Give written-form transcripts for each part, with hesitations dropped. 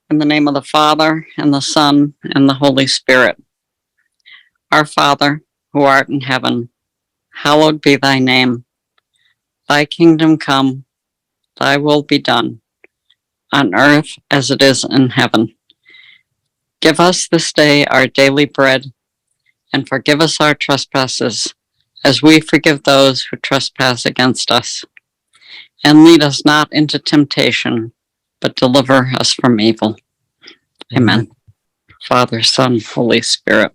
In the name of the Father, and the Son, and the Holy Spirit. Our Father, who art in heaven, hallowed be thy name. Thy kingdom come, thy will be done, on earth as it is in heaven. Give us this day our daily bread, and forgive us our trespasses, as we forgive those who trespass against us. And lead us not into temptation, but deliver us from evil. Amen. Father, Son, Holy Spirit.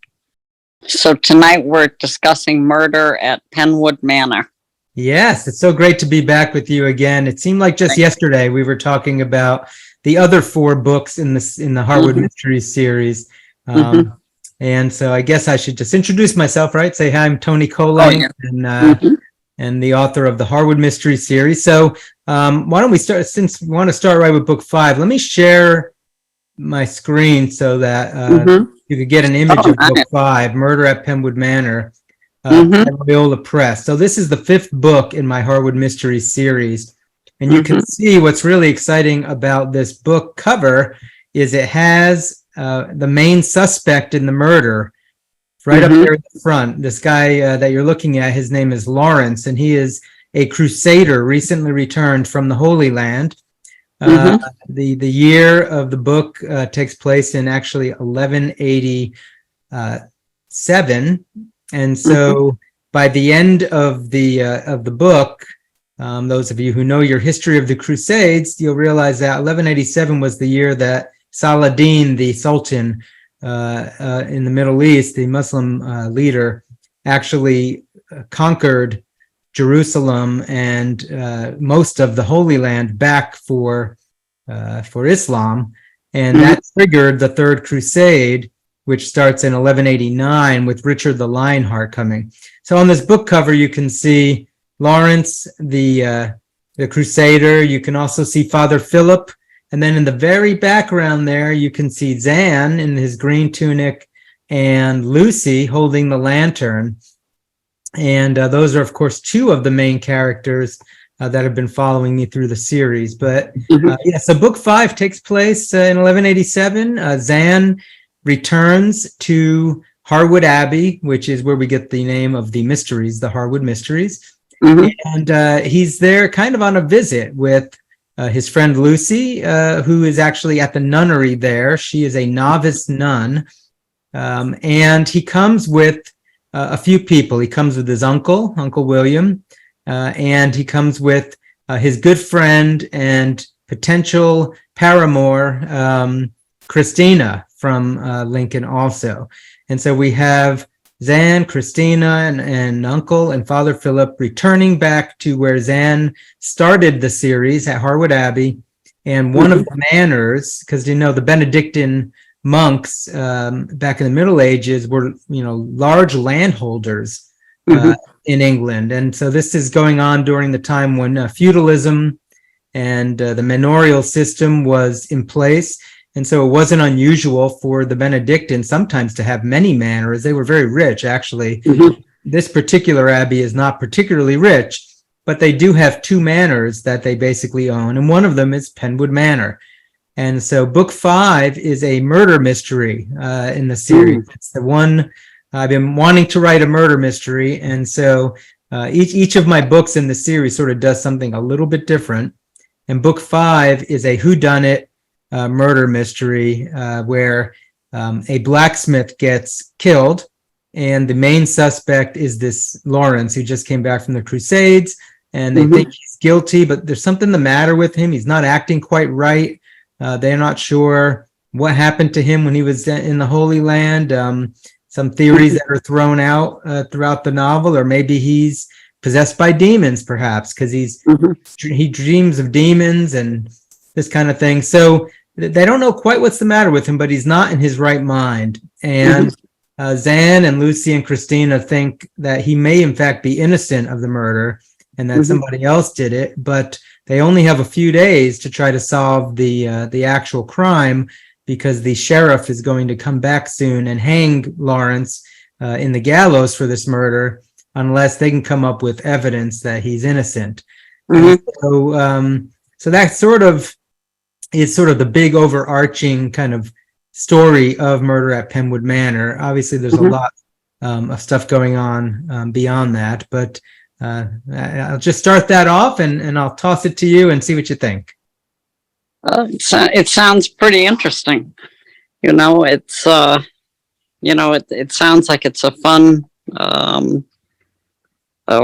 So tonight we're discussing murder at Penwood Manor. Yes, it's so great to be back with you again. It seemed like just yesterday we were talking about the other 4 books in the Harwood Mysteries series. And so I guess I should just introduce myself, right? Say hi, I'm Antony Kolenc, and the author of the Harwood Mysteries series. So why don't we start, since we want to start right with book 5, let me share my screen so that you could get an image of book 5, Murder at Penwood Manor, by Loyola Press. So this is the 5th book in my Harwood Mysteries series. And you can see what's really exciting about this book cover is it has the main suspect in the murder right up there in the front. This guy that you're looking at, his name is Laurence, and he is a Crusader recently returned from the Holy Land. The year of the book takes place in actually 1187, and so by the end of the book, those of you who know your history of the Crusades, you'll realize that 1187 was the year that Saladin, the Sultan in the Middle East, the Muslim leader, actually conquered Jerusalem and most of the Holy Land back for Islam, and that triggered the Third Crusade, which starts in 1189 with Richard the Lionheart coming. So on this book cover, you can see Laurence, the Crusader. You can also see Father Philip, and then in the very background there, you can see Xan in his green tunic and Lucy holding the lantern. And those are, of course, 2 of the main characters that have been following me through the series. But so book 5 takes place in 1187. Xan returns to Harwood Abbey, which is where we get the name of the mysteries, the Harwood Mysteries. And he's there kind of on a visit with his friend Lucy, who is actually at the nunnery there. She is a novice nun. And he comes with a few people. He comes with his uncle, Uncle William, and he comes with his good friend and potential paramour, Christina from Lincoln also. And so we have Xan, Christina, and Uncle and Father Philip returning back to where Xan started the series at Harwood Abbey. And one of the manors, because the Benedictine monks back in the Middle Ages were, large landholders in England. And so this is going on during the time when feudalism and the manorial system was in place. And so it wasn't unusual for the Benedictines sometimes to have many manors. They were very rich, actually. This particular abbey is not particularly rich, but they do have 2 manors that they basically own. And one of them is Penwood Manor. And so book 5 is a murder mystery in the series. It's the one I've been wanting to write, a murder mystery. And so each of my books in the series sort of does something a little bit different. And book 5 is a whodunit murder mystery where a blacksmith gets killed. And the main suspect is this Laurence, who just came back from the Crusades. And they think he's guilty, but there's something the matter with him. He's not acting quite right. They're not sure what happened to him when he was in the Holy Land. Some theories that are thrown out throughout the novel, or maybe he's possessed by demons, perhaps, because he dreams of demons and this kind of thing. So they don't know quite what's the matter with him, but he's not in his right mind. And Xan and Lucy and Christina think that he may, in fact, be innocent of the murder and that somebody else did it, but they only have a few days to try to solve the actual crime, because the sheriff is going to come back soon and hang Laurence in the gallows for this murder unless they can come up with evidence that he's innocent. So that's sort of is sort of the big overarching kind of story of Murder at Penwood Manor. Obviously, there's a lot of stuff going on beyond that, but I'll just start that off, and I'll toss it to you and see what you think. It sounds pretty interesting. It's it sounds like it's a fun, a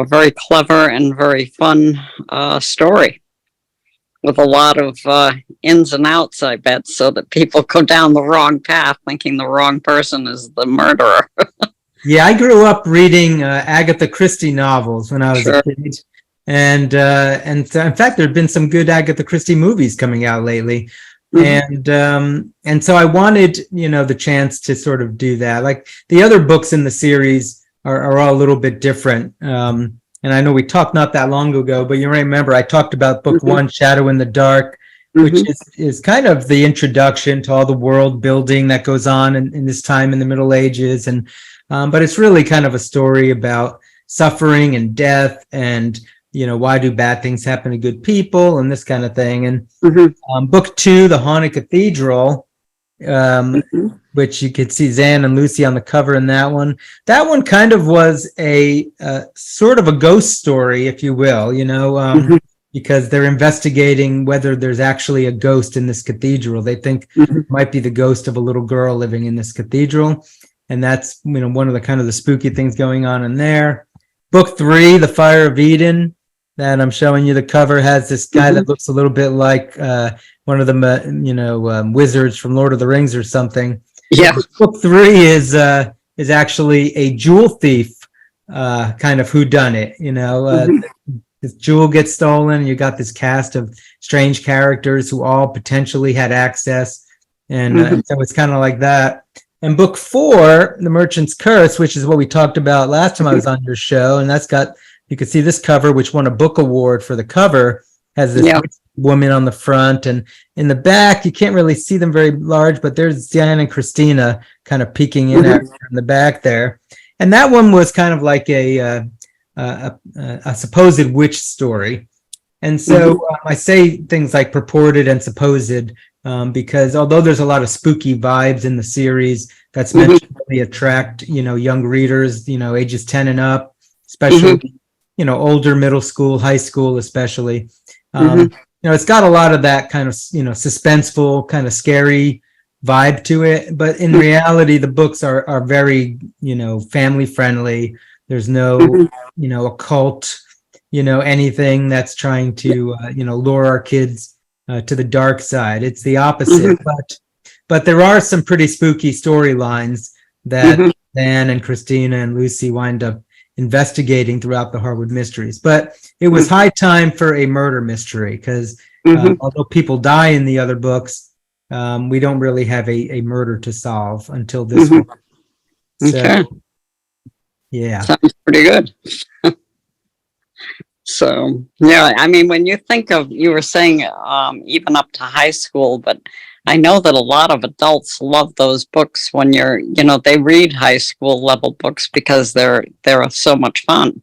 very clever and very fun story with a lot of ins and outs, I bet, so that people go down the wrong path thinking the wrong person is the murderer. Yeah, I grew up reading Agatha Christie novels when I was a kid. And so, in fact, there have been some good Agatha Christie movies coming out lately. And so I wanted, the chance to sort of do that. Like the other books in the series are all a little bit different. And I know we talked not that long ago, but you remember I talked about book one, Shadow in the Dark, which is kind of the introduction to all the world building that goes on in this time in the Middle Ages. But it's really kind of a story about suffering and death and, why do bad things happen to good people and this kind of thing. And book two, The Haunted Cathedral, which you could see Xan and Lucy on the cover in that one. That one kind of was a sort of a ghost story, if you will, because they're investigating whether there's actually a ghost in this cathedral. They think it might be the ghost of a little girl living in this cathedral. And that's, one of the kind of the spooky things going on in there. Book three, The Fire of Eden, that I'm showing you the cover, has this guy that looks a little bit like one of the, wizards from Lord of the Rings or something. Yeah. Book three is actually a jewel thief kind of whodunit, this jewel gets stolen. You got this cast of strange characters who all potentially had access. And so it's kind of like that. And book four, The Merchant's Curse, which is what we talked about last time I was on your show. And that's got, you can see this cover, which won a book award for the cover, has this woman on the front. And in the back, you can't really see them very large, but there's Xan and Christina kind of peeking in in the back there. And that one was kind of like a supposed witch story. And so I say things like purported and supposed, because although there's a lot of spooky vibes in the series, that's meant to really attract, young readers, ages 10 and up, especially, older middle school, high school, especially. It's got a lot of that kind of, suspenseful, kind of scary vibe to it. But in reality, the books are very, family friendly. There's no, occult, anything that's trying to, lure our kids to the dark side. It's the opposite. But there are some pretty spooky storylines that Xan and Christina and Lucy wind up investigating throughout the Harwood mysteries. But it was high time for a murder mystery because although people die in the other books, we don't really have a murder to solve until this one. Okay. So, yeah. Sounds pretty good. So, yeah, I mean, when you think of, you were saying even up to high school, but I know that a lot of adults love those books when they read high school level books because they're so much fun.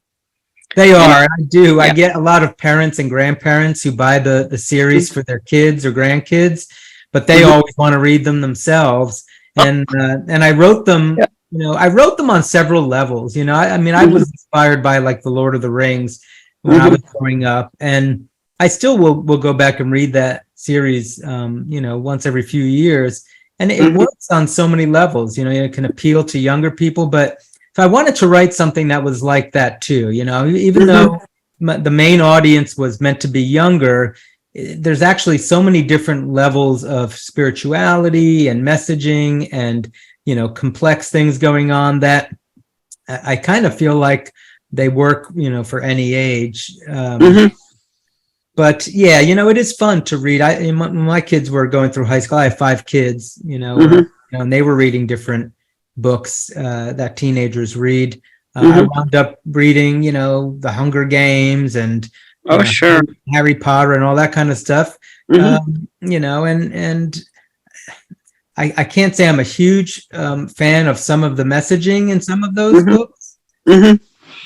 They are. I do. Yeah. I get a lot of parents and grandparents who buy the series for their kids or grandkids, but they always want to read them themselves. And I wrote them, I wrote them on several levels. I was inspired by like the Lord of the Rings when I was growing up, and I still will go back and read that series, once every few years. And it works on so many levels. It can appeal to younger people, but if I wanted to write something that was like that too, even though the main audience was meant to be younger, there's actually so many different levels of spirituality and messaging and, complex things going on that I kind of feel like they work, for any age. But yeah, it is fun to read. My kids were going through high school. I have 5 kids, and they were reading different books that teenagers read. I wound up reading, The Hunger Games and Harry Potter and all that kind of stuff. And I can't say I'm a huge fan of some of the messaging in some of those books.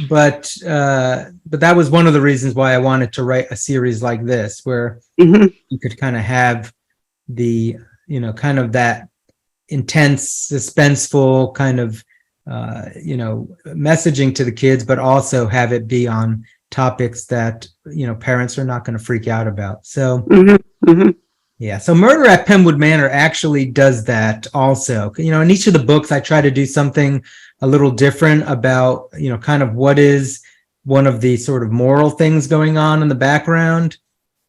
But that was one of the reasons why I wanted to write a series like this, where you could kind of have, the kind of that intense, suspenseful kind of messaging to the kids, but also have it be on topics that parents are not going to freak out about. So yeah, so Murder at Penwood Manor actually does that also. In each of the books, I try to do something a little different about kind of what is one of the sort of moral things going on in the background.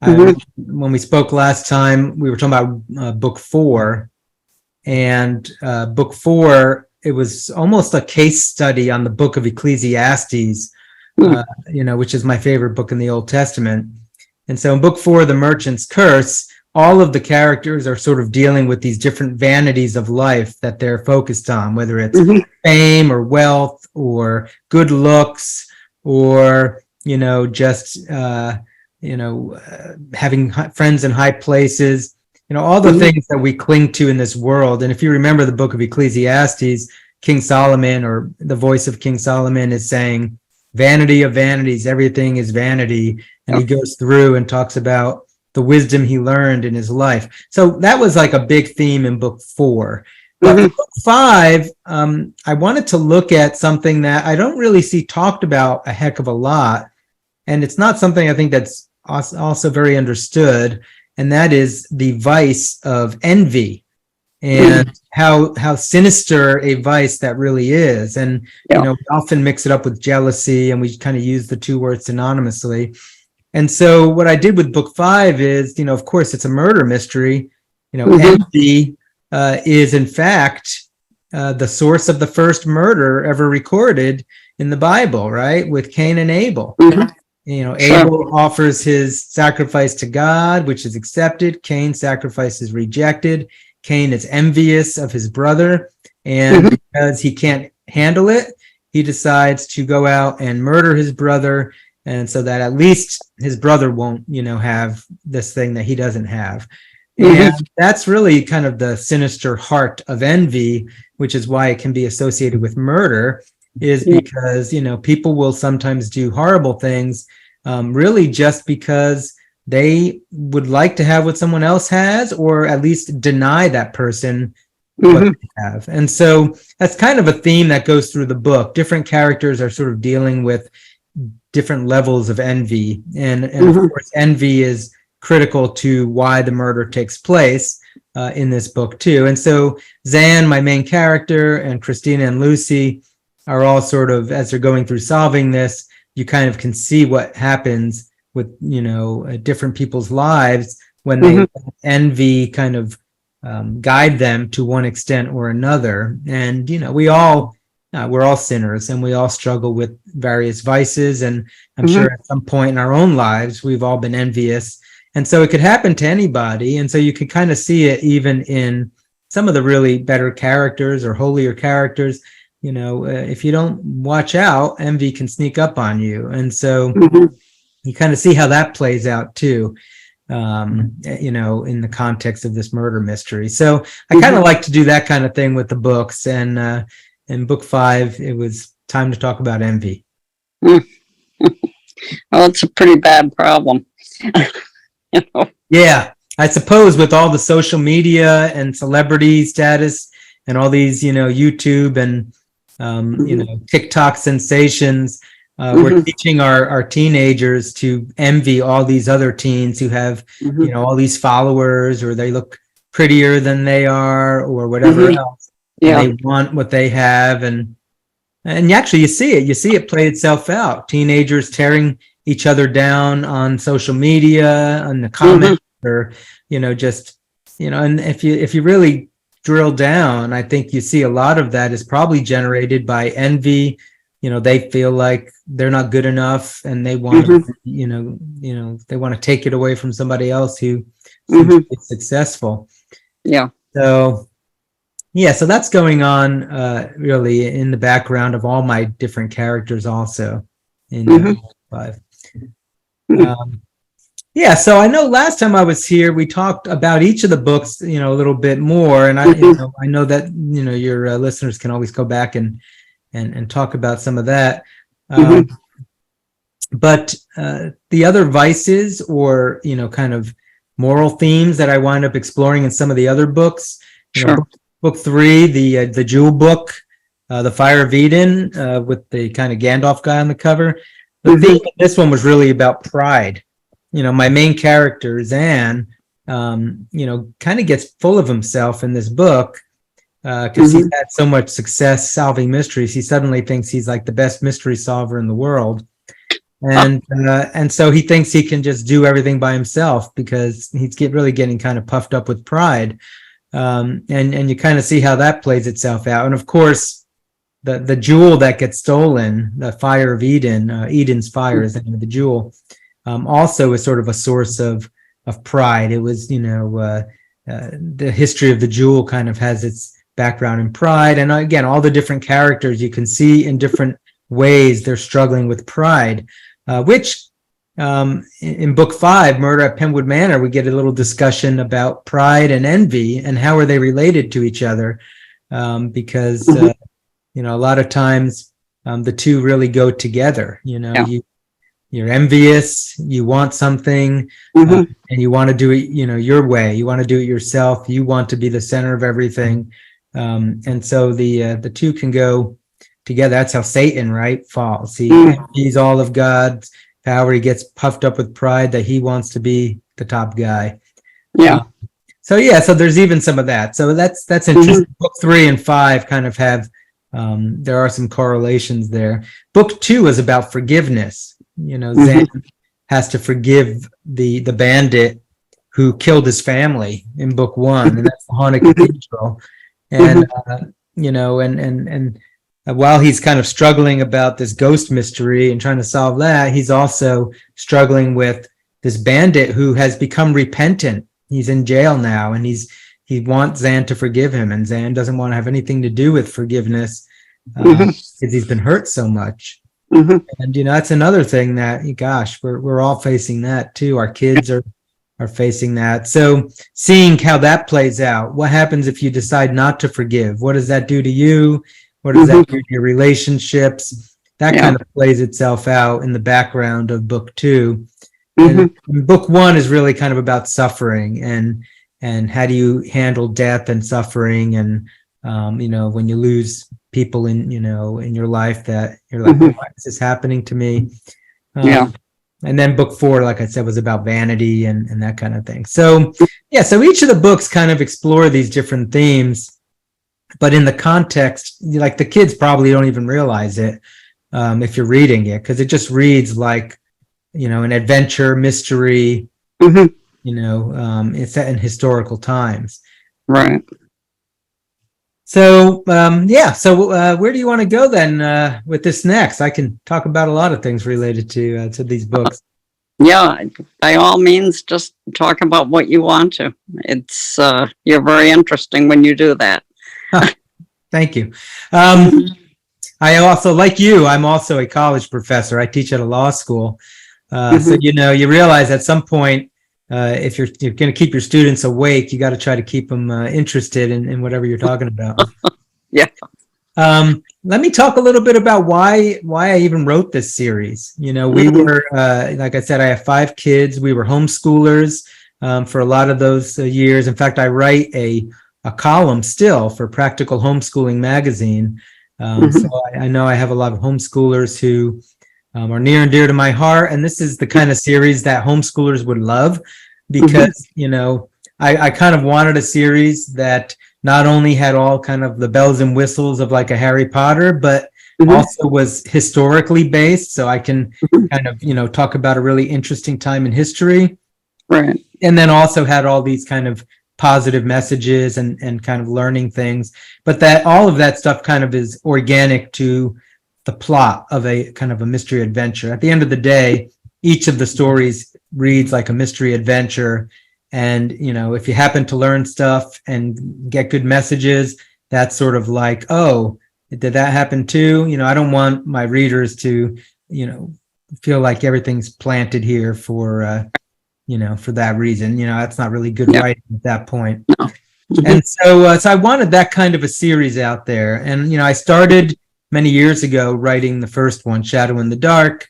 When we spoke last time, we were talking about book 4, and book 4, it was almost a case study on the book of Ecclesiastes, which is my favorite book in the Old Testament. And so in book 4, The Merchant's Curse, all of the characters are sort of dealing with these different vanities of life that they're focused on, whether it's fame or wealth or good looks or, just, having friends in high places, all the things that we cling to in this world. And if you remember the book of Ecclesiastes, King Solomon, or the voice of King Solomon, is saying, vanity of vanities, everything is vanity. And he goes through and talks about the wisdom he learned in his life. So that was like a big theme in book 4. But for book 5, I wanted to look at something that I don't really see talked about a heck of a lot. And it's not something I think that's also very understood. And that is the vice of envy, and how sinister a vice that really is. And, we often mix it up with jealousy, and we kind of use the two words synonymously. And so what I did with book 5 is, of course, it's a murder mystery. Envy is in fact the source of the first murder ever recorded in the Bible, right? With Cain and Abel. Abel offers his sacrifice to God, which is accepted. Cain's sacrifice is rejected. Cain is envious of his brother, and because he can't handle it, he decides to go out and murder his brother, and so that at least his brother won't, have this thing that he doesn't have. And that's really kind of the sinister heart of envy, which is why it can be associated with murder, is because, people will sometimes do horrible things, really just because they would like to have what someone else has, or at least deny that person what they have. And so that's kind of a theme that goes through the book. Different characters are sort of dealing with different levels of envy. And of course, envy is critical to why the murder takes place in this book too. And so Xan, my main character, and Christina and Lucy are all sort of, as they're going through solving this, you kind of can see what happens with, different people's lives when they envy kind of guide them to one extent or another. And, we're all sinners, and we all struggle with various vices. And I'm sure at some point in our own lives, we've all been envious. And so it could happen to anybody. And so you can kind of see it even in some of the really better characters or holier characters. If you don't watch out, envy can sneak up on you. And so you kind of see how that plays out too, in the context of this murder mystery. So I kind of like to do that kind of thing with the books. And in book 5, it was time to talk about envy. Well, it's a pretty bad problem. Yeah, I suppose with all the social media and celebrity status and all these, YouTube and, TikTok sensations, we're teaching our teenagers to envy all these other teens who have, all these followers, or they look prettier than they are, or whatever else. Yeah. They want what they have. And actually you see it play itself out. Teenagers tearing each other down on social media, on the comments, or, and if you really drill down, I think you see a lot of that is probably generated by envy. They feel like they're not good enough, and they want to, they want to take it away from somebody else who seems to be successful. Yeah. So that's going on really in the background of all my different characters also in 5. So I know last time I was here, we talked about each of the books, a little bit more. And I know that, your listeners can always go back and talk about some of that. But the other vices, or, kind of moral themes that I wind up exploring in some of the other books. Sure. Book 3, the Jewel book, The Fire of Eden, with the kind of Gandalf guy on the cover. The theme of this one was really about pride. My main character, Xan, kind of gets full of himself in this book because he's had so much success solving mysteries. He suddenly thinks he's like the best mystery solver in the world. And so he thinks he can just do everything by himself because he's really getting kind of puffed up with pride. And you kind of see how that plays itself out. And of course, the jewel that gets stolen, the Fire of Eden, Eden's fire is the name of the jewel, also is sort of a source of pride. It was, the history of the jewel kind of has its background in pride. And again, all the different characters you can see in different ways they're struggling with pride, which in book 5, Murder at Penwood Manor, we get a little discussion about pride and envy and how are they related to each other, because a lot of times the two really go together. You're envious, you want something, and you want to do it your way, you want to do it yourself, you want to be the center of everything, and so the two can go together. That's how Satan, right, falls. He's all of God's power. He gets puffed up with pride that he wants to be the top guy. So there's even some of that. So that's interesting. Book 3 and 5 kind of have there are some correlations there. Book 2 is about forgiveness. Xan has to forgive the bandit who killed his family in book 1, and that's the haunted cathedral. And while he's kind of struggling about this ghost mystery and trying to solve that, he's also struggling with this bandit who has become repentant. He's in jail now, and he wants Xan to forgive him, and Xan doesn't want to have anything to do with forgiveness because he's been hurt so much. And that's another thing that, gosh, we're all facing that too. Our kids are facing that. So seeing how that plays out, what happens if you decide not to forgive? What does that do to you? What does that do to your relationships? That kind of plays itself out in the background of book 2. And book 1 is really kind of about suffering and how do you handle death and suffering, and when you lose people in your life that you're like, why is this happening to me? And then book 4, like I said, was about vanity and that kind of thing. So each of the books kind of explore these different themes. But in the context, like the kids probably don't even realize it if you're reading it, because it just reads like, an adventure mystery, it's set in historical times. Right. So, where do you want to go then with this next? I can talk about a lot of things related to these books. By all means, just talk about what you want to. It's you're very interesting when you do that. Thank you. I also, like you, I'm also a college professor. I teach at a law school. So, you realize at some point, if you're going to keep your students awake, you got to try to keep them interested in whatever you're talking about. Let me talk a little bit about why I even wrote this series. We were, like I said, I have 5 kids. We were homeschoolers for a lot of those years. In fact, I write a column still for Practical Homeschooling magazine. So I know I have a lot of homeschoolers who are near and dear to my heart. And this is the kind of series that homeschoolers would love because, I kind of wanted a series that not only had all kind of the bells and whistles of like a Harry Potter, but also was historically based. So I can kind of, talk about a really interesting time in history. Right. And then also had all these kind of positive messages and kind of learning things, but that all of that stuff kind of is organic to the plot of a kind of a mystery adventure. At the end of the day, each of the stories reads like a mystery adventure. And, if you happen to learn stuff and get good messages, that's sort of like, oh, did that happen too? I don't want my readers to, feel like everything's planted here for, for that reason. That's not really good writing at that point. No. And so I wanted that kind of a series out there. And, I started many years ago writing the first one, Shadow in the Dark.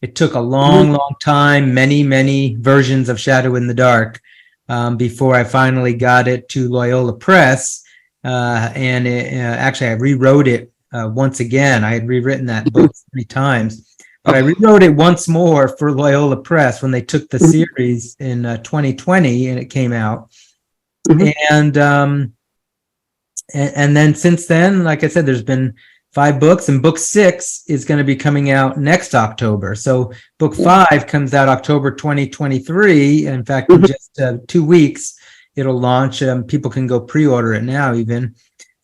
It took a long time, many versions of Shadow in the Dark. before I finally got it to Loyola Press. And actually, I rewrote it once again. I had rewritten that book 3 times, but I rewrote it once more for Loyola Press when they took the series in 2020 and it came out. And then since then, like I said, there's been 5 books, and book 6 is going to be coming out next October. So book 5 comes out October 2023. In fact, in just 2 weeks, it'll launch. People can go pre-order it now even.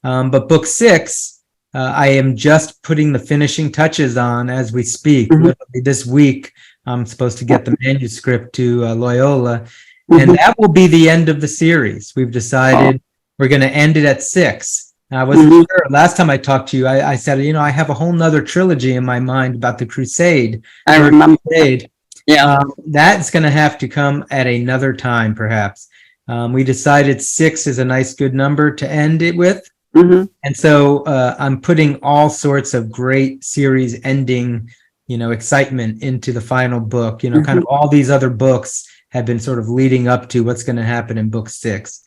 But book 6, I am just putting the finishing touches on as we speak. Literally this week, I'm supposed to get the manuscript to Loyola. And that will be the end of the series. We've decided we're going to end it at 6. I wasn't sure. Last time I talked to you, I said, I have a whole nother trilogy in my mind about the Crusade. I remember. Crusade. Yeah. That's going to have to come at another time, perhaps. We decided 6 is a nice, good number to end it with. And so I'm putting all sorts of great series ending, excitement into the final book. Kind of all these other books have been sort of leading up to what's going to happen in book 6.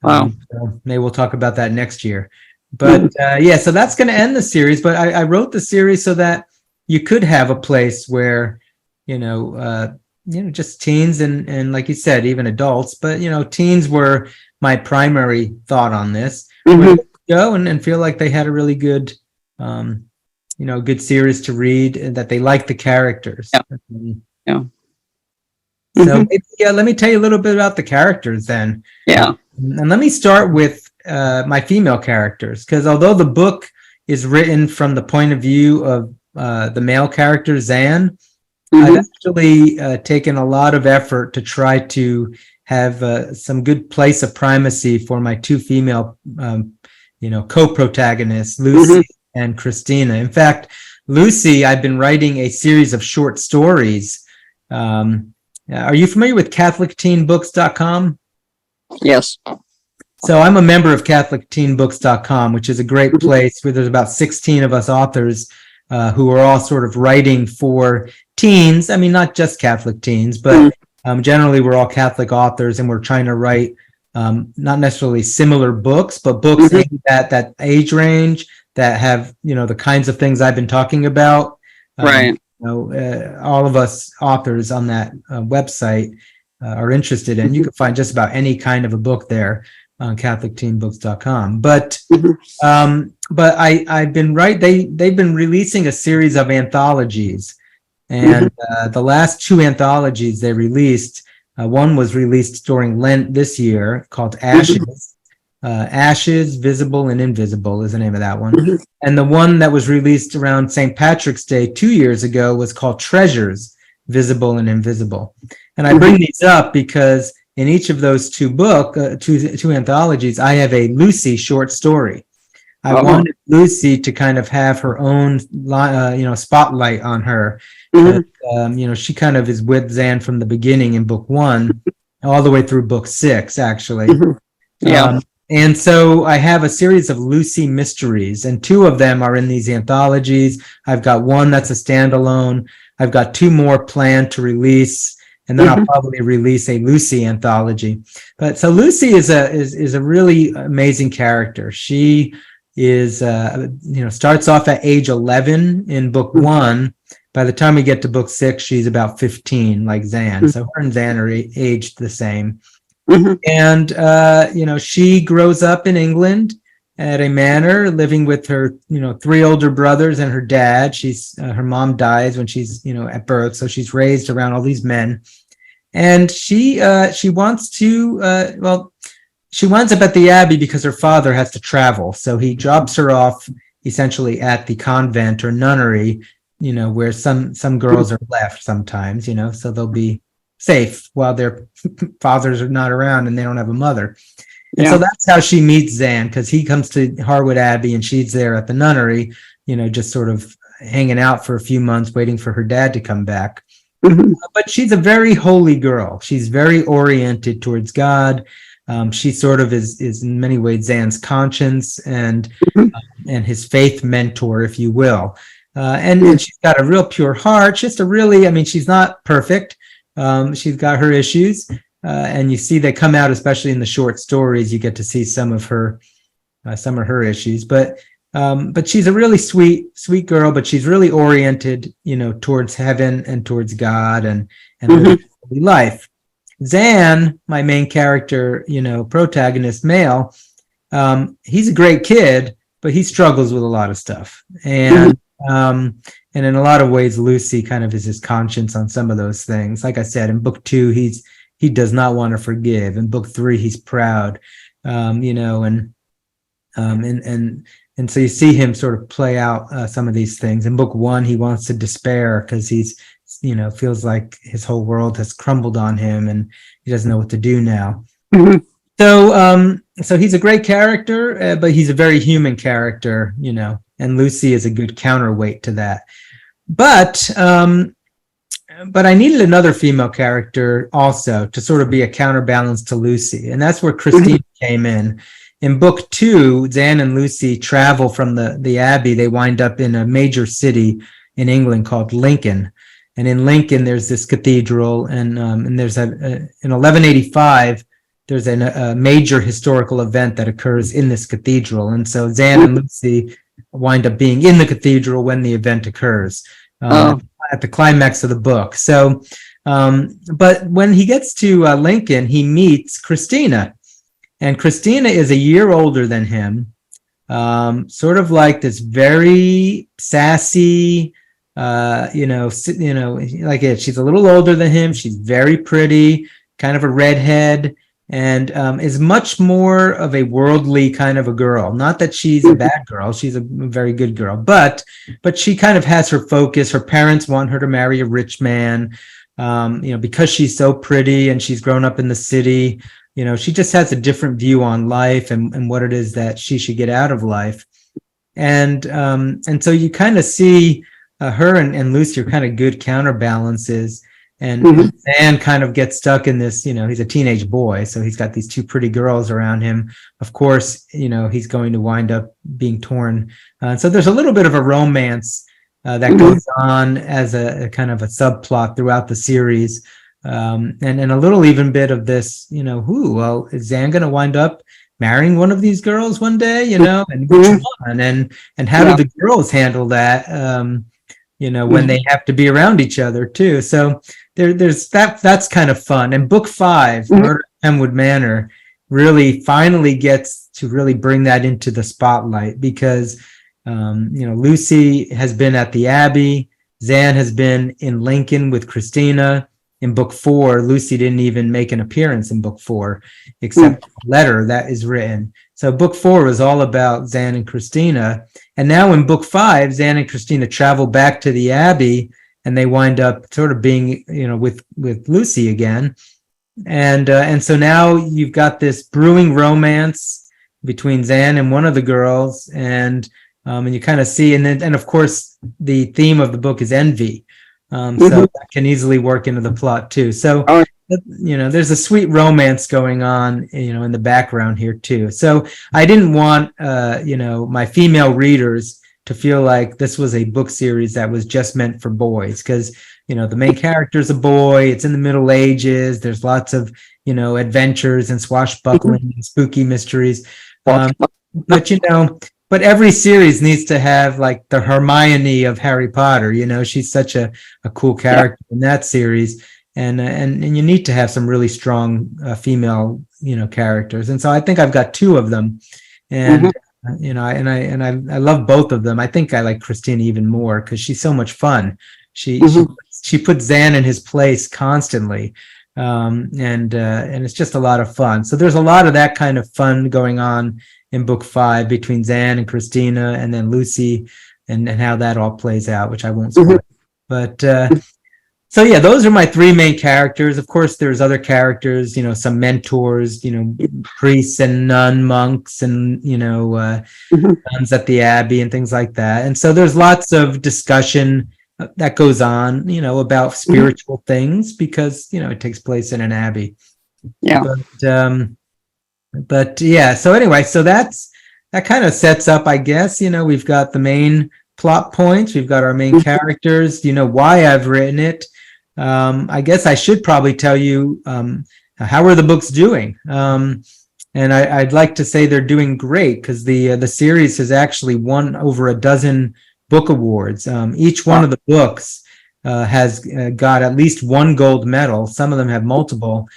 So maybe we'll talk about that next year. But so that's going to end the series. But I wrote the series so that you could have a place where, just teens and like you said, even adults. But teens were my primary thought on this. Go and feel like they had a really good, good series to read, and that they liked the characters. So let me tell you a little bit about the characters then. And let me start with my female characters, because although the book is written from the point of view of the male character, Xan, I've actually taken a lot of effort to try to have some good place of primacy for my 2 female, co-protagonists, Lucy and Christina. In fact, Lucy, I've been writing a series of short stories. Are you familiar with CatholicTeenBooks.com? Yes. So I'm a member of CatholicTeenBooks.com, which is a great place where there's about 16 of us authors who are all sort of writing for teens. I mean, not just Catholic teens, but generally we're all Catholic authors, and we're trying to write not necessarily similar books, but books in that age range that have, the kinds of things I've been talking about. Right. All of us authors on that website are interested in. You can find just about any kind of a book there on CatholicTeenBooks.com. But I've been they've been releasing a series of anthologies, and the last 2 anthologies they released, one was released during Lent this year called Ashes. Ashes, Visible and Invisible is the name of that one. And the one that was released around St. Patrick's Day 2 years ago was called Treasures, Visible and Invisible. And I bring these up because in each of those 2 two anthologies, I have a Lucy short story. I wanted Lucy to kind of have her own, spotlight on her. She kind of is with Xan from the beginning in book 1, all the way through book 6, actually. And so I have a series of Lucy mysteries, and 2 of them are in these anthologies. I've got one that's a standalone. I've got 2 more planned to release, and then I'll probably release a Lucy anthology. But so Lucy is a really amazing character. She is, starts off at age 11 in book 1. By the time we get to book 6, she's about 15, like Xan. So her and Xan are aged the same. And, she grows up in England at a manor, living with her, 3 older brothers and her dad. Her mom dies when she's, at birth. So she's raised around all these men. And she wants to, she winds up at the Abbey because her father has to travel. So he drops her off essentially at the convent or nunnery, where some girls are left sometimes, so they'll be safe while their fathers are not around and they don't have a mother. And so that's how she meets Xan, because he comes to Harwood Abbey and she's there at the nunnery, just sort of hanging out for a few months, waiting for her dad to come back. But she's a very holy girl. She's very oriented towards God. She sort of is in many ways Xan's conscience and his faith mentor, if you will. And she's got a real pure heart. Just a really, she's not perfect. She's got her issues, and you see they come out, especially in the short stories. You get to see some of her issues, but she's a really sweet girl. But she's really oriented, towards heaven and towards God and living life. Xan, my main character, protagonist, male, he's a great kid, but he struggles with a lot of stuff, and in a lot of ways, Lucy kind of is his conscience on some of those things. Like I said, in book 2, he does not want to forgive. In book 3, he's proud, and so you see him sort of play out some of these things. In book 1, he wants to despair because he's, feels like his whole world has crumbled on him and he doesn't know what to do now. So he's a great character, but he's a very human character, and Lucy is a good counterweight to that. But I needed another female character also to sort of be a counterbalance to Lucy, and that's where Christina came in. In book 2, Xan and Lucy travel from the Abbey. They wind up in a major city in England called Lincoln. And in Lincoln, there's this cathedral, and there's in 1185, there's a major historical event that occurs in this cathedral. And so Xan and Lucy wind up being in the cathedral when the event occurs, at the climax of the book. So, but when he gets to Lincoln, he meets Christina. And Christina is a year older than him, sort of like this very sassy, like she's a little older than him. She's very pretty, kind of a redhead, and is much more of a worldly kind of a girl. Not that she's a bad girl; she's a very good girl. But she kind of has her focus. Her parents want her to marry a rich man, because she's so pretty and she's grown up in the city. She just has a different view on life and what it is that she should get out of life. And so you kind of see her and Lucy are kind of good counterbalances. And Xan kind of gets stuck in this, he's a teenage boy, so he's got these two pretty girls around him. Of course, he's going to wind up being torn. So there's a little bit of a romance that goes on as a kind of a subplot throughout the series. And a little even bit of this, is Xan going to wind up marrying one of these girls one day, and which one? And how do the girls handle that, when they have to be around each other too? So there's that's kind of fun. And book 5, Murder at Penwood Manor, really finally gets to really bring that into the spotlight because, Lucy has been at the Abbey. Xan has been in Lincoln with Christina. In book 4, Lucy didn't even make an appearance in book 4, except a letter that is written. So book 4 was all about Xan and Christina. And now in book 5, Xan and Christina travel back to the Abbey, and they wind up sort of being, with Lucy again. And so now you've got this brewing romance between Xan and one of the girls, and you kind of see, and of course the theme of the book is envy. So that can easily work into the plot too. So, there's a sweet romance going on, in the background here too. So I didn't want, my female readers to feel like this was a book series that was just meant for boys. Cause, the main character's a boy, it's in the Middle Ages. There's lots of, adventures and swashbuckling and spooky mysteries. But every series needs to have like the Hermione of Harry Potter. She's such a cool character in that series, and you need to have some really strong female characters. And so I think I've got 2 of them, and I love both of them. I think I like Christina even more because she's so much fun. She puts Xan in his place constantly, and it's just a lot of fun. So there's a lot of that kind of fun going on in book 5 between Xan and Christina, and then Lucy, and how that all plays out, which I won't spoil. But so yeah, those are my 3 main characters. Of course, there's other characters, some mentors, priests and monks, and nuns at the Abbey and things like that. And so there's lots of discussion that goes on, about spiritual things because it takes place in an abbey. But yeah, so anyway, so that kind of sets up, I guess, we've got the main plot points, we've got our main characters, why I've written it. I guess I should probably tell you how are the books doing? And I'd like to say they're doing great, because the series has actually won over a dozen book awards. Each one of the books has got at least one gold medal. Some of them have multiple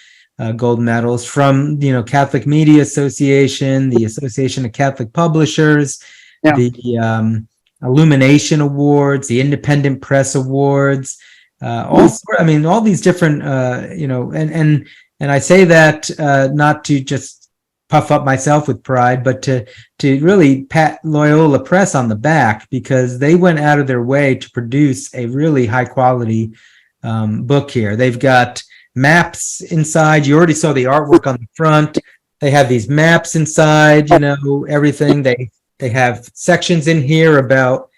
gold medals from, Catholic Media Association, the Association of Catholic Publishers, the Illumination Awards, the Independent Press Awards, all these different, and I say that not to just puff up myself with pride, but to really pat Loyola Press on the back, because they went out of their way to produce a really high quality book here. They've got maps inside. You already saw the artwork on the front. They have these maps inside, everything. They have sections in here about,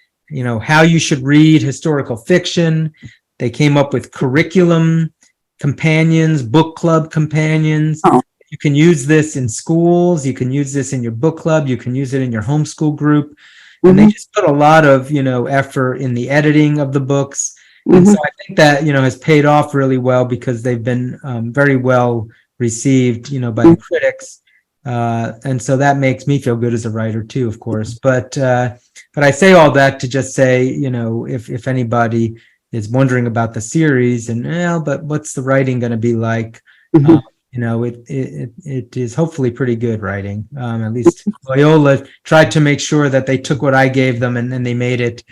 how you should read historical fiction. They came up with curriculum companions, book club companions. Oh. You can use this in schools. You can use this in your book club. You can use it in your homeschool group. And they just put a lot of, effort in the editing of the books. And so I think that, has paid off really well, because they've been very well received, by the critics. And so that makes me feel good as a writer too, of course. But I say all that to just say, if anybody is wondering about the series and, but what's the writing going to be like? It is hopefully pretty good writing. At least Loyola tried to make sure that they took what I gave them and they made it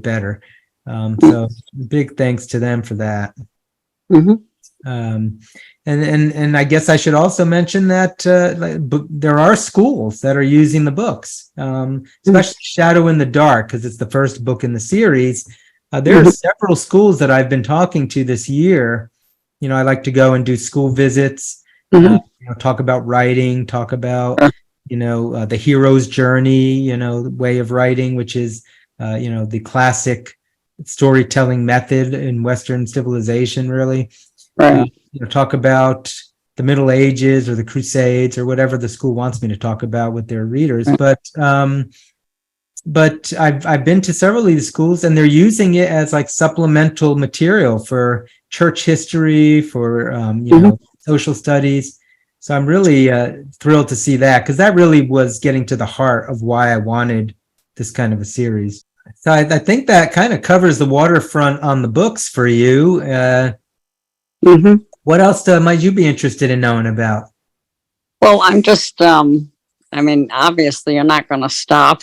better. So big thanks to them for that. And I guess I should also mention that there are schools that are using the books, especially Shadow in the Dark, because it's the first book in the series. There are several schools that I've been talking to this year. I like to go and do school visits, talk about writing, talk about, the hero's journey, the way of writing, which is, the classic storytelling method in Western civilization, really. Right. Talk about the Middle Ages or the Crusades or whatever the school wants me to talk about with their readers. But I've been to several of these schools, and they're using it as like supplemental material for church history, for social studies. So I'm really thrilled to see that, because that really was getting to the heart of why I wanted this kind of a series. So I think that kind of covers the waterfront on the books for you. What else might you be interested in knowing about? Well, I'm just, obviously you're not going to stop.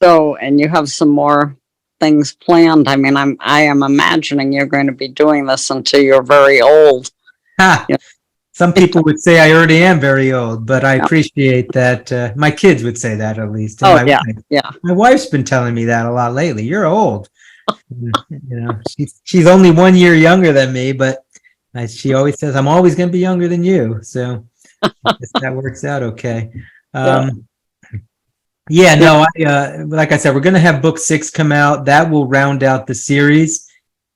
So, and you have some more things planned. I am imagining you're going to be doing this until you're very old. Some people would say I already am very old, but I appreciate that. My kids would say that, at least. And my wife's been telling me that a lot lately. You're old. She's only 1 year younger than me, but she always says I'm always going to be younger than you. So I guess that works out okay. Like I said, we're going to have book 6 come out. That will round out the series.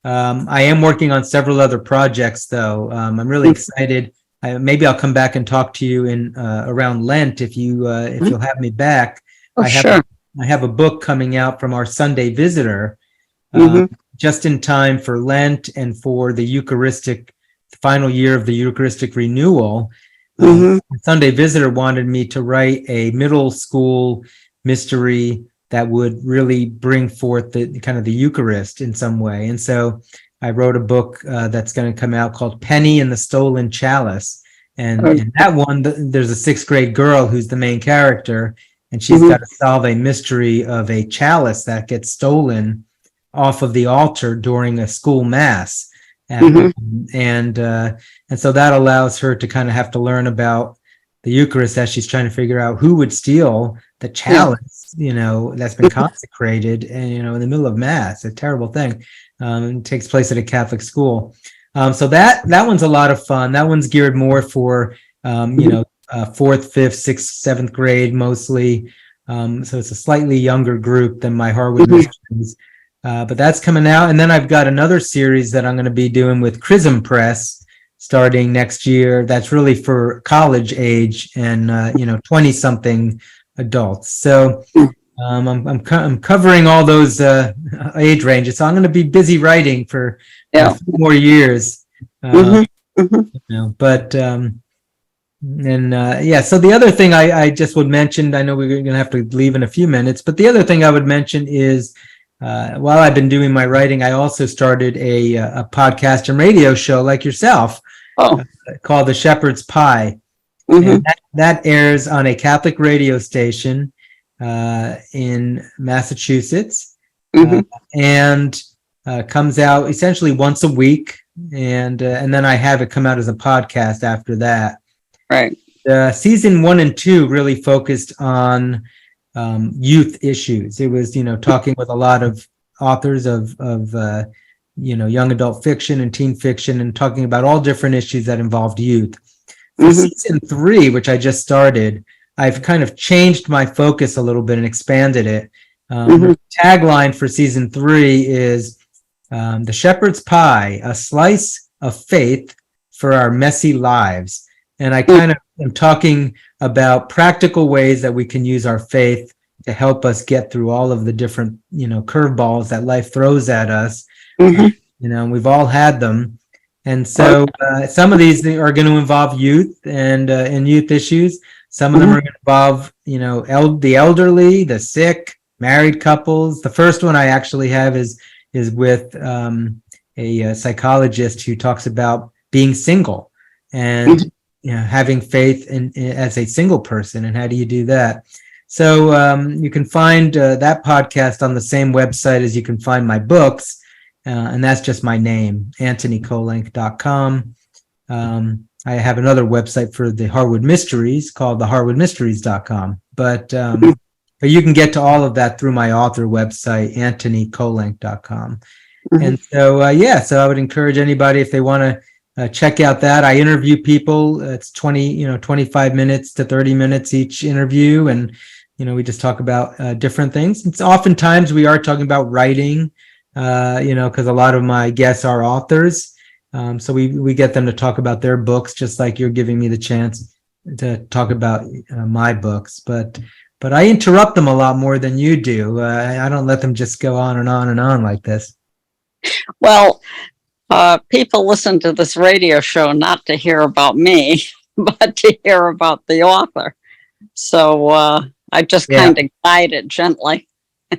I am working on several other projects, though. I'm really excited. Maybe I'll come back and talk to you in around Lent if you'll have me back. Sure. I have a book coming out from our Sunday Visitor, just in time for Lent and for the final year of the Eucharistic renewal. Sunday Visitor wanted me to write a middle school mystery that would really bring forth the kind of the Eucharist in some way. And so I wrote a book that's going to come out called Penny and the Stolen Chalice. And in that one, there's a 6th grade girl who's the main character, and she's got to solve a mystery of a chalice that gets stolen off of the altar during a school mass. And so that allows her to kind of have to learn about the Eucharist as she's trying to figure out who would steal the chalice, that's been consecrated, and in the middle of mass. A terrible thing. It takes place at a Catholic school. So that one's a lot of fun. That one's geared more for 4th, 5th, 6th, 7th grade mostly. So it's a slightly younger group than my Harwood Mysteries. But that's coming out. And then I've got another series that I'm going to be doing with Chrism Press starting next year. That's really for college age and 20-something adults. So I'm covering all those age ranges. So I'm going to be busy writing for a few more years. Mhm. you know, but yeah, so the other thing I just would mention, I know we're going to have to leave in a few minutes, but the other thing I would mention is while I've been doing my writing, I also started a podcast and radio show like yourself Oh. called The Shepherd's Pie. Mhm. And that airs on a Catholic radio station in Massachusetts, Mhm. and comes out essentially once a week, and then I have it come out as a podcast after that. Right. Season 1 and 2 really focused on youth issues. It was, talking with a lot of authors of young adult fiction and teen fiction, and talking about all different issues that involved youth. For Mhm. season 3, which I just started, I've kind of changed my focus a little bit and expanded it. Mhm. The tagline for season 3 is The Shepherd's Pie, a slice of faith for our messy lives. And I kind of am talking about practical ways that we can use our faith to help us get through all of the different, curveballs that life throws at us. Mhm. We've all had them. And so some of these are going to involve youth and youth issues. Some of them are going to involve, the elderly, the sick, married couples. The first one I actually have is with a psychologist who talks about being single and having faith in as a single person, and how do you do that. So you can find that podcast on the same website as you can find my books. And that's just my name, AntonyKolenc.com. I have another website for the Harwood Mysteries called theharwoodmysteries.com. But you can get to all of that through my author website, AntonyKolenc.com. And so, so I would encourage anybody, if they want to check out that. I interview people. It's 25 minutes to 30 minutes each interview. And, we just talk about different things. It's oftentimes we are talking about writing, because a lot of my guests are authors. So we get them to talk about their books, just like you're giving me the chance to talk about my books. But I interrupt them a lot more than you do. I don't let them just go on and on and on like this. Well, people listen to this radio show not to hear about me, but to hear about the author. So I just kind of guide it gently.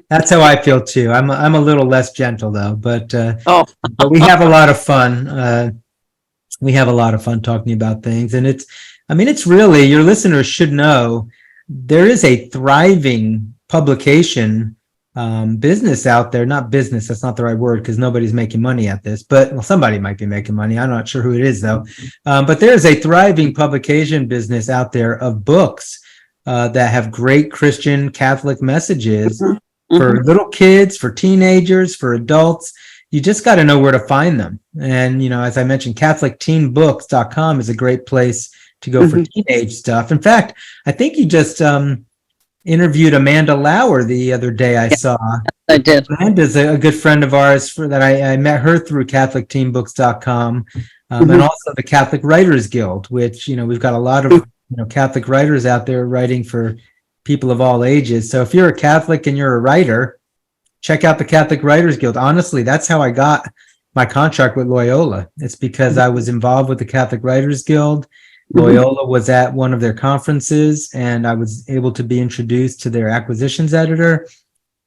That's how I feel too. I'm a little less gentle though, but but we have a lot of fun. We have a lot of fun talking about things, and it's really, your listeners should know there is a thriving publication business out there. Not business, that's not the right word, because nobody's making money at this, but somebody might be making money. I'm not sure who it is though. But there's a thriving publication business out there of books that have great Christian Catholic messages for little kids, for teenagers, for adults. You just got to know where to find them. And, as I mentioned, CatholicTeenBooks.com is a great place to go for teenage stuff. In fact, I think you just interviewed Amanda Lauer the other day. I saw. I did. Amanda's a good friend of ours that I met her through CatholicTeenBooks.com, and also the Catholic Writers Guild, which, we've got a lot of Catholic writers out there writing for people of all ages. So if you're a Catholic and you're a writer, check out the Catholic Writers Guild. Honestly, that's how I got my contract with Loyola. It's because I was involved with the Catholic Writers Guild. Loyola was at one of their conferences, and I was able to be introduced to their acquisitions editor.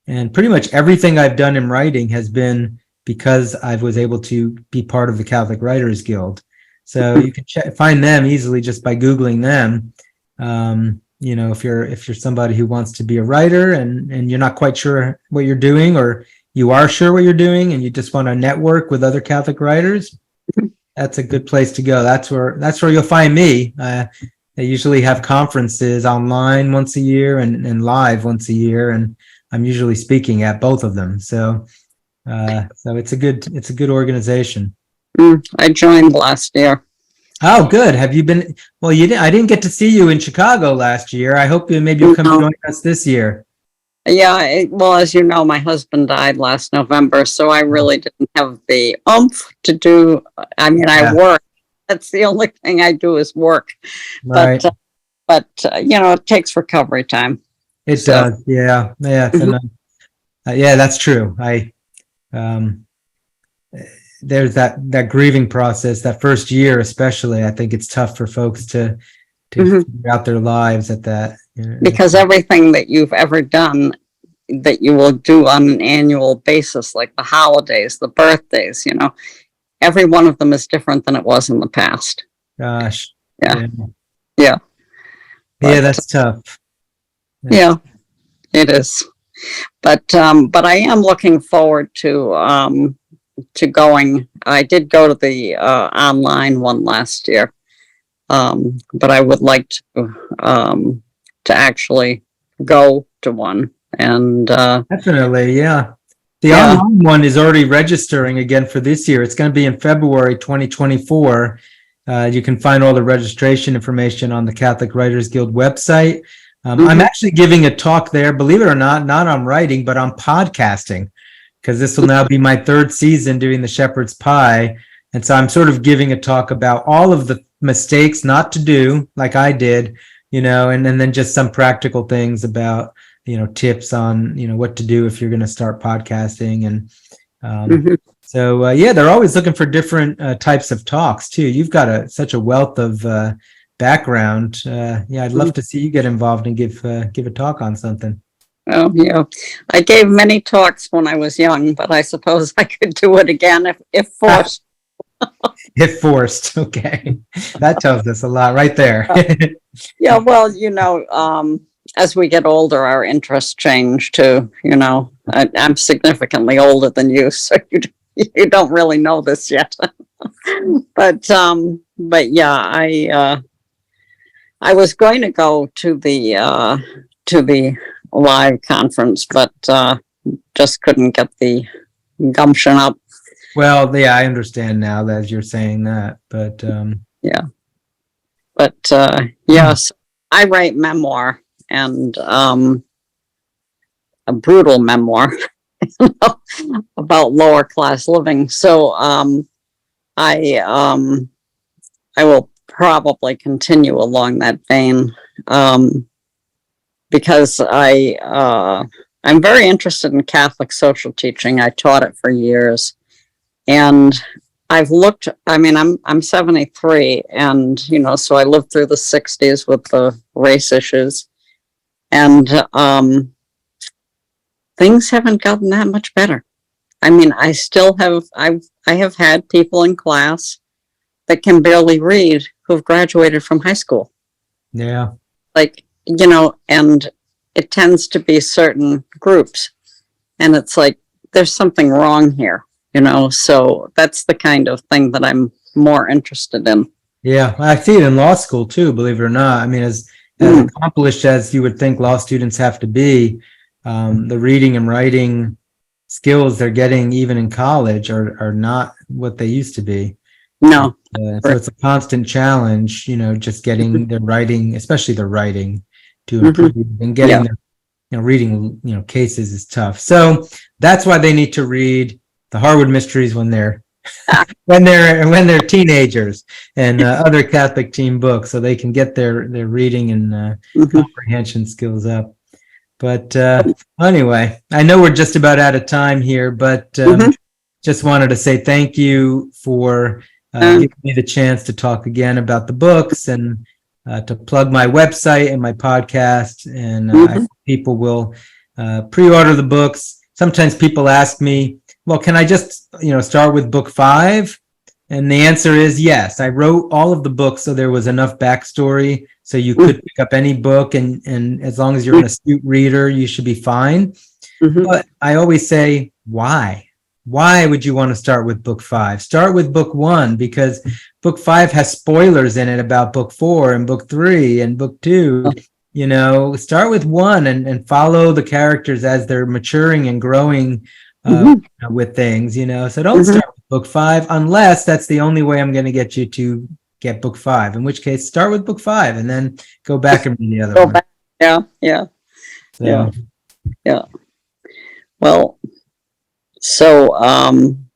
And pretty much everything I've done in writing has been because I was able to be part of the Catholic Writers Guild. So you can find them easily just by Googling them. If you're somebody who wants to be a writer and you're not quite sure what you're doing, or you are sure what you're doing and you just want to network with other Catholic writers, that's a good place to go. That's where you'll find me. They usually have conferences online once a year and live once a year, and I'm usually speaking at both of them. So it's a good organization. I joined last year. Oh, good. Have you been? Well, I didn't get to see you in Chicago last year. I hope maybe you'll come join us this year. Yeah, well, as you know, my husband died last November, so I really didn't have the oomph to do. I mean, I work. That's the only thing I do is work. Right. But it takes recovery time. It does. Yeah. Yeah. Yeah, that's true. there's that grieving process, that first year especially. I think it's tough for folks to figure out their lives at that. Because everything that you've ever done that you will do on an annual basis, like the holidays, the birthdays, every one of them is different than it was in the past. Gosh. Yeah. Yeah, that's tough. Yeah, it is. But I am looking forward to going. I did go to the online one last year, but I would like to actually go to one. And definitely, yeah. The online one is already registering again for this year. It's going to be in February 2024. You can find all the registration information on the Catholic Writers Guild website. I'm actually giving a talk there, believe it or not on writing, but on podcasting, because this will now be my third season doing the Shepherd's Pie. And so I'm sort of giving a talk about all of the mistakes not to do, like I did, and then just some practical things about, tips on, what to do if you're going to start podcasting. And so, they're always looking for different types of talks too. You've got such a wealth of background. I'd love to see you get involved and give a talk on something. Oh, yeah. I gave many talks when I was young, but I suppose I could do it again if forced. If forced. Okay. That tells us a lot right there. Yeah, well, as we get older, our interests change too. I'm significantly older than you, so you don't really know this yet. But yeah, I was going to go to the live conference, but just couldn't get the gumption up. Well, yeah, I understand now that you're saying that, but yes, I write memoir, and a brutal memoir about lower class living. So I will probably continue along that vein, because I'm very interested in Catholic social teaching. I taught it for years, and I've looked. I mean, I'm 73, and so I lived through the 60s with the race issues, and things haven't gotten that much better. I mean, I still have. I have had people in class that can barely read who've graduated from high school. Yeah. And it tends to be certain groups, and it's like, there's something wrong here, so that's the kind of thing that I'm more interested in. Yeah. I see it in law school too, believe it or not. I mean, as accomplished as you would think law students have to be, the reading and writing skills they're getting even in college are not what they used to be. No. So it's a constant challenge, just getting their writing, especially their writing, to improve, and getting their, reading, cases is tough. So that's why they need to read the Harwood Mysteries when they're teenagers, and other Catholic teen books, so they can get their reading and comprehension skills up. But anyway, I know we're just about out of time here, but just wanted to say thank you for giving me the chance to talk again about the books, and to plug my website and my podcast. And I hope people will pre-order the books. Sometimes people ask me, well, can I just start with book 5? And the answer is yes. I wrote all of the books so there was enough backstory so you could pick up any book, and as long as you're an astute reader, you should be fine. But I always say, why? Why would you want to start with book 5? Start with book 1, because book 5 has spoilers in it about book 4 and book 3 and book 2. Start with 1 and follow the characters as they're maturing and growing with things, So don't start with book 5 unless that's the only way I'm going to get you to get book 5, in which case start with book 5 and then go back and read the other one. Yeah. Well, so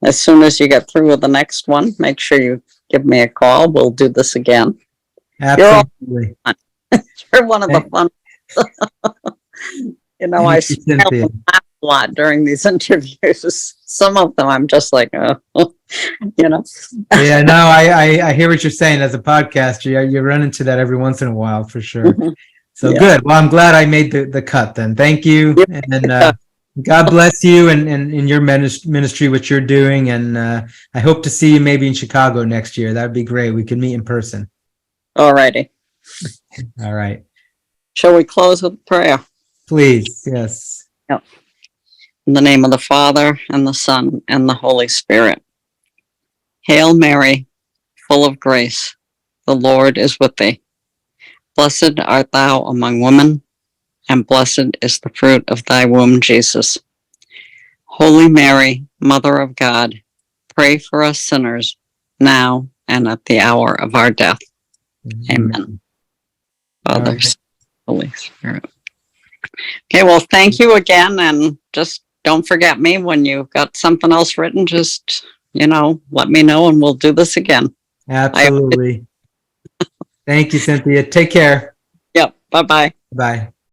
as soon as you get through with the next one, make sure you give me a call. We'll do this again. Absolutely. You're one of the fun. I smile a lot during these interviews. some of them I'm just like, oh, you know. Yeah, no, I hear what you're saying. As a podcaster, you run into that every once in a while for sure. So Yeah. good. Well, I'm glad I made the cut then. Thank you. And God bless you and in your ministry, what you're doing. And I hope to see you maybe in Chicago next year. That'd be great. We could meet in person. All righty. All right. Shall we close with prayer? Please. Yes. Yep. In the name of the Father, and the Son, and the Holy Spirit. Hail Mary, full of grace, the Lord is with thee. Blessed art thou among women, and blessed is the fruit of thy womb, Jesus. Holy Mary, Mother of God, pray for us sinners, now and at the hour of our death. Amen. Father, Right. Holy Spirit. Okay, well, thank you again, and just don't forget me when you've got something else written. Just, let me know, and we'll do this again. Absolutely. Thank you, Cynthia. Take care. Yep. Bye-bye. Bye.